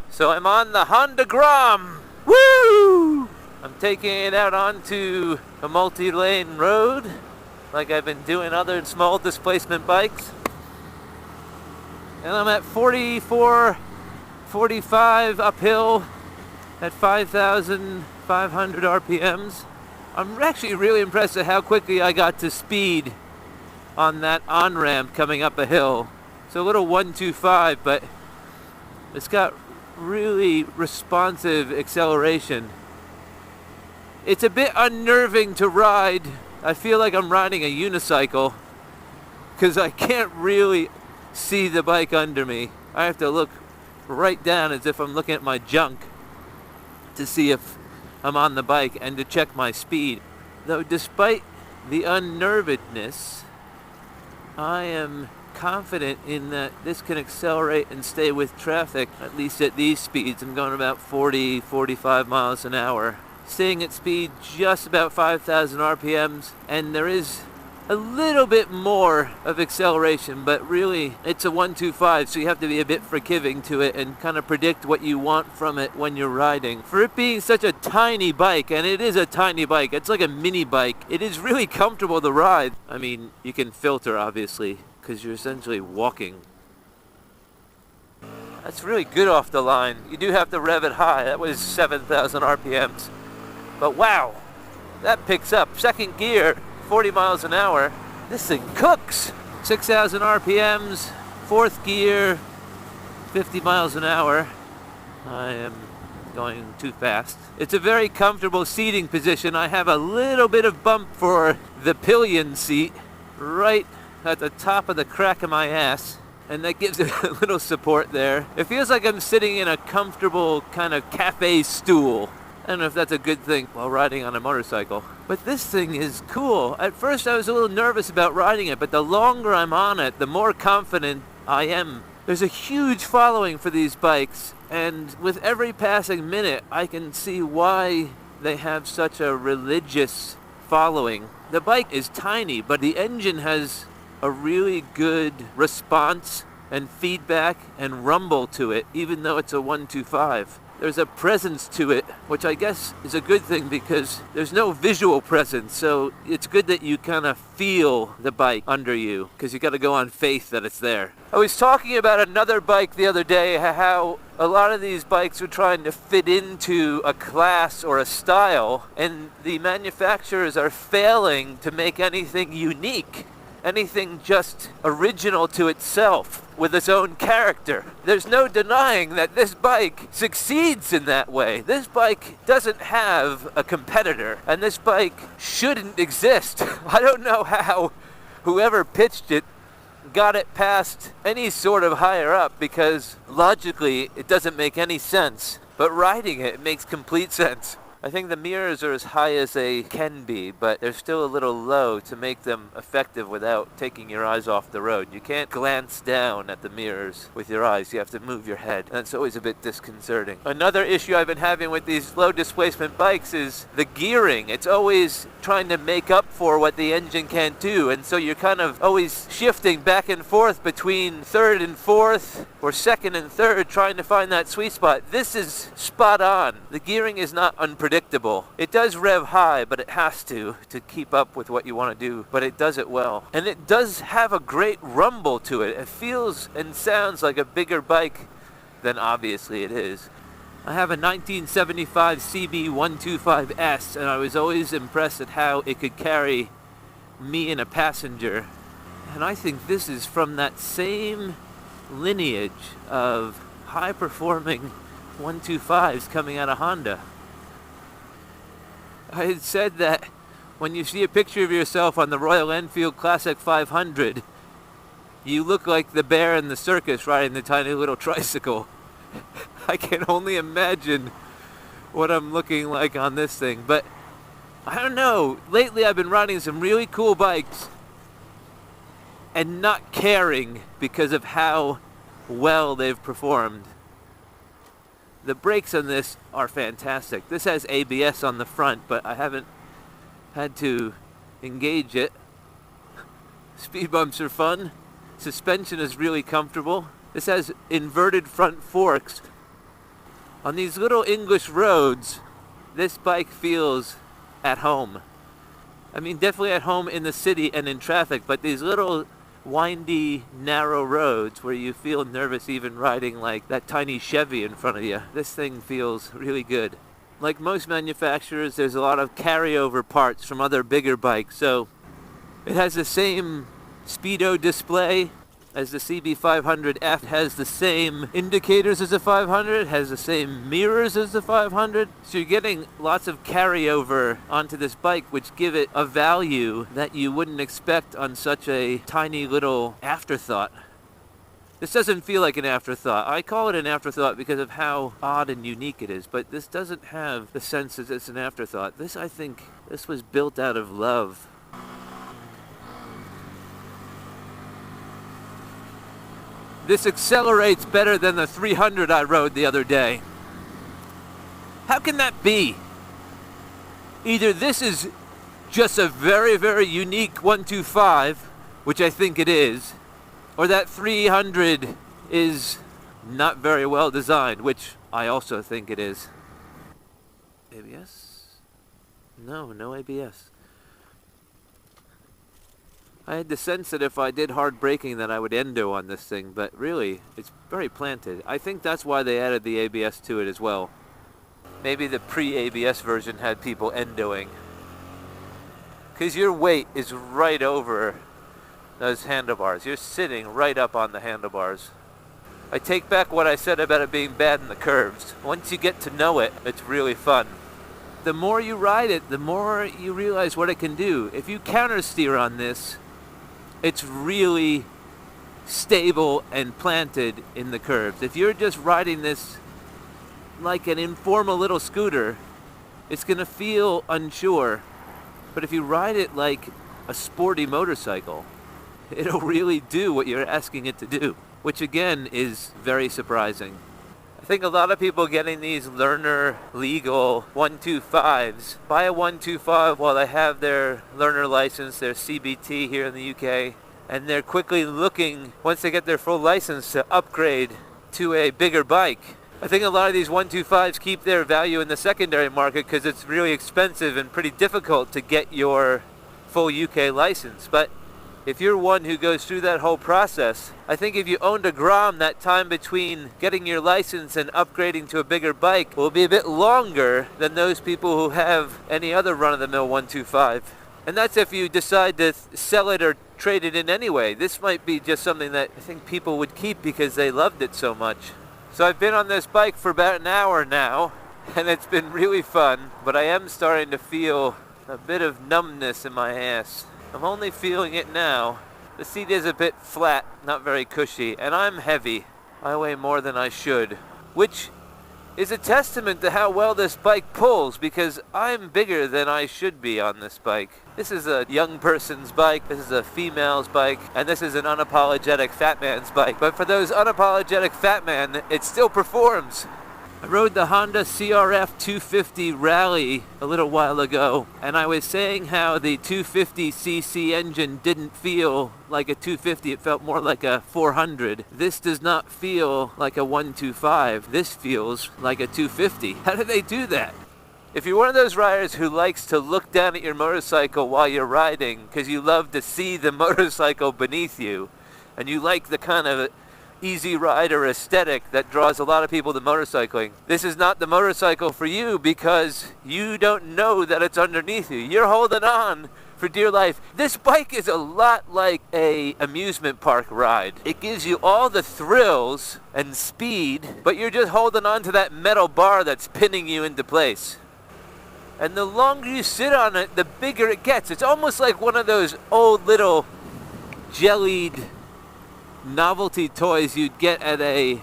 So I'm on the Honda Grom. Woo! I'm taking it out onto a multi-lane road like I've been doing other small displacement bikes. And I'm at 44, 45 uphill at 5,500 RPMs. I'm actually really impressed at how quickly I got to speed on that on-ramp coming up a hill. It's a little 125, but it's got really responsive acceleration. It's a bit unnerving to ride. I feel like I'm riding a unicycle because I can't really see the bike under me. I have to look right down as if I'm looking at my junk to see if I'm on the bike and to check my speed. Though despite the unnervedness, I am confident in that this can accelerate and stay with traffic, at least at these speeds. I'm going about 40, 45 miles an hour. Staying at speed just about 5,000 RPMs, and there is a little bit more of acceleration, but really it's a 125, so you have to be a bit forgiving to it and kind of predict what you want from it when you're riding. For it being such a tiny bike, and it is a tiny bike, it's like a mini bike, it is really comfortable to ride. I mean, you can filter obviously, because you're essentially walking. That's really good off the line. You do have to rev it high. That was 7,000 RPMs. But wow, that picks up. Second gear, 40 miles an hour. This thing cooks. 6,000 RPMs, fourth gear, 50 miles an hour. I am going too fast. It's a very comfortable seating position. I have a little bit of bump for the pillion seat right at the top of the crack of my ass, and that gives it a little support there. It feels like I'm sitting in a comfortable kind of cafe stool. I don't know if that's a good thing while riding on a motorcycle, but this thing is cool. At first I was a little nervous about riding it, but the longer I'm on it, the more confident I am. There's a huge following for these bikes, and with every passing minute I can see why they have such a religious following. The bike is tiny, but the engine has a really good response and feedback and rumble to it, even though it's a 125. There's a presence to it, which I guess is a good thing because there's no visual presence, so it's good that you kind of feel the bike under you, because you got to go on faith that it's there. I was talking about another bike the other day, how a lot of these bikes are trying to fit into a class or a style, and the manufacturers are failing to make anything unique. Anything just original to itself with its own character. There's no denying that this bike succeeds in that way. This bike doesn't have a competitor, and this bike shouldn't exist. I don't know how whoever pitched it got it past any sort of higher up, because logically it doesn't make any sense. But riding it makes complete sense. I think the mirrors are as high as they can be, but they're still a little low to make them effective without taking your eyes off the road. You can't glance down at the mirrors with your eyes. You have to move your head. And it's always a bit disconcerting. Another issue I've been having with these low displacement bikes is the gearing. It's always trying to make up for what the engine can't do. And so you're kind of always shifting back and forth between third and fourth or second and third, trying to find that sweet spot. This is spot on. The gearing is not unpredictable. It does rev high, but it has to keep up with what you want to do, but it does it well. And it does have a great rumble to it. It feels and sounds like a bigger bike than obviously it is. I have a 1975 CB125S, and I was always impressed at how it could carry me and a passenger. And I think this is from that same lineage of high-performing 125s coming out of Honda. I had said that when you see a picture of yourself on the Royal Enfield Classic 500, you look like the bear in the circus riding the tiny little tricycle. I can only imagine what I'm looking like on this thing, but I don't know. Lately I've been riding some really cool bikes and not caring because of how well they've performed. The brakes on this are fantastic. This has ABS on the front, but I haven't had to engage it. Speed bumps are fun. Suspension is really comfortable. This has inverted front forks. On these little English roads, this bike feels at home. I mean, definitely at home in the city and in traffic, but these little windy, narrow roads where you feel nervous even riding like that tiny Chevy in front of you, this thing feels really good. Like most manufacturers, there's a lot of carryover parts from other bigger bikes, so it has the same speedo display as the CB500F, has the same indicators as the 500, has the same mirrors as the 500. So you're getting lots of carryover onto this bike, which give it a value that you wouldn't expect on such a tiny little afterthought. This doesn't feel like an afterthought. I call it an afterthought because of how odd and unique it is, but this doesn't have the sense that it's an afterthought. This, I think, this was built out of love. This accelerates better than the 300 I rode the other day. How can that be? Either this is just a very, very unique 125, which I think it is, or that 300 is not very well designed, which I also think it is. ABS? No ABS. I had the sense that if I did hard braking that I would endo on this thing, but really, it's very planted. I think that's why they added the ABS to it as well. Maybe the pre-ABS version had people endoing. Because your weight is right over those handlebars. You're sitting right up on the handlebars. I take back what I said about it being bad in the curves. Once you get to know it, it's really fun. The more you ride it, the more you realize what it can do. If you counter steer on this, it's really stable and planted in the curves. If you're just riding this like an informal little scooter, it's gonna feel unsure. But if you ride it like a sporty motorcycle, it'll really do what you're asking it to do, which again is very surprising. I think a lot of people getting these learner legal 125s buy a 125 while they have their learner license, their CBT here in the UK, and they're quickly looking, once they get their full license, to upgrade to a bigger bike. I think a lot of these 125s keep their value in the secondary market because it's really expensive and pretty difficult to get your full UK license. But if you're one who goes through that whole process, I think if you owned a Grom, that time between getting your license and upgrading to a bigger bike will be a bit longer than those people who have any other run-of-the-mill 125. And that's if you decide to sell it or trade it in anyway. This might be just something that I think people would keep because they loved it so much. So I've been on this bike for about an hour now, and it's been really fun, but I am starting to feel a bit of numbness in my ass. I'm only feeling it now. The seat is a bit flat, not very cushy, and I'm heavy. I weigh more than I should, which is a testament to how well this bike pulls, because I'm bigger than I should be on this bike. This is a young person's bike, this is a female's bike, and this is an unapologetic fat man's bike. But for those unapologetic fat men, it still performs. I rode the Honda CRF 250 Rally a little while ago, and I was saying how the 250cc engine didn't feel like a 250, it felt more like a 400. This does not feel like a 125, this feels like a 250. How do they do that? If you're one of those riders who likes to look down at your motorcycle while you're riding because you love to see the motorcycle beneath you, and you like the kind of easy rider aesthetic that draws a lot of people to motorcycling, this is not the motorcycle for you because you don't know that it's underneath you. You're holding on for dear life. This bike is a lot like a amusement park ride. It gives you all the thrills and speed, but you're just holding on to that metal bar that's pinning you into place. And the longer you sit on it, the bigger it gets. It's almost like one of those old little jellied novelty toys you'd get at a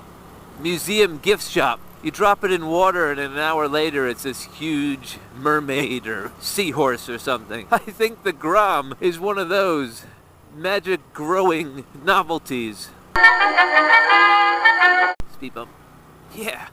museum gift shop. You drop it in water and an hour later it's this huge mermaid or seahorse or something. I think the Grom is one of those magic growing novelties. Speed bump. Yeah.